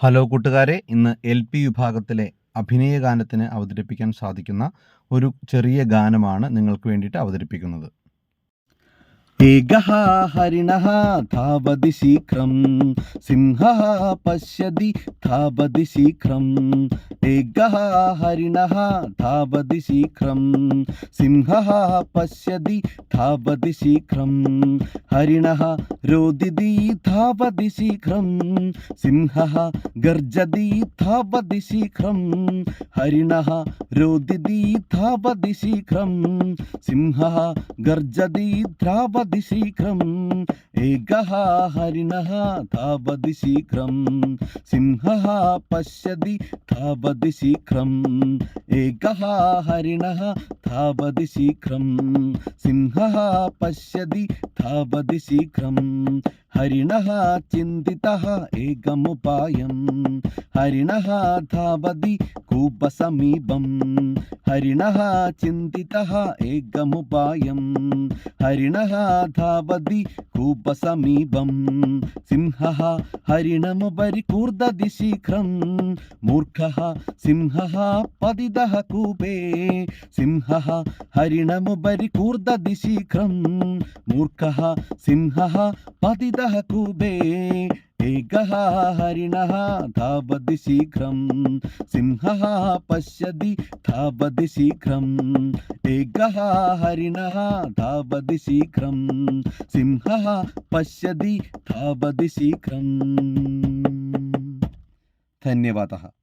Hello കൂട്ടുകാരെ, ഇന്ന് LP വിഭാഗത്തിലെ അഭിനയ ഗാനത്തിന് അവതരിപ്പിക്കാൻ സാധിക്കുന്ന ഒരു ചെറിയ ഗാനമാണ് നിങ്ങൾക്ക് വേണ്ടിയിട്ട് അവതരിപ്പിക്കുന്നത്. ഏകഃ ഹരിണഃ ധാവതി ശീഘ്രം, സിംഹഃ പശ്യതി ധാവതി ശീഘ്രം. ഏകഃ ഹരിണഃ ധാവതി ശീഘ്രം, സിംഹഃ പശ്യതി ധാവതി ശീഘ്രം. ഹരിണഃ രോദിതി ധാവതി ശീഘ്രം, സിംഹഃ ഗർജതി ധാവതി ശീഘ്രം. ഹരിണഃ രോദിതി ധാവതി ശീഘ്രം, സിംഹഃ ഗർജതി ധാവതി ശീഘ്രം. ഏകഃ ഹരിണഃ ധാവതി ശീഘ്രം, സിംഹഃ പശ്യതി ധാവതി ശീഘ്രം. ഏകഃ ഹരിണഃ ധാവതി ശീഘ്രം, സിംഹഃ പശ്യതി ധാവതി ശീഘ്രം. ഹരിണഃ ചിന്തിതഃ ഏകമുപായം, ഹരിണഃ ധാവതി കൂപസമീപം. ഹരിണഃ ചിന്തിതഃ ഏകമുപായം, ഹരിണഃ ധാവതി കൂപസമീപം. സിംഹഃ ഹരിണമുപരി കൂർദതി ശീഘ്രം, മൂർഖഃ സിംഹഃ പതിതഃ കൂപേ. സിംഹഃ ഹരിണമുപരി കൂർദതി ശീഘ്രം, മൂർഖഃ സിംഹഃ പതിതഃ കൂപേ. ഏകഃ ഹരിണഃ ധാവതി ശീഘ്രം, സിംഹഃ പശ്യതി ധാവതി ശീഘ്രം. ഏകഃ ഹരിണഃ ധാവതി ശീഘ്രം, സിംഹഃ പശ്യതി ധാവതി ശീഘ്രം. ധന്യവാദः.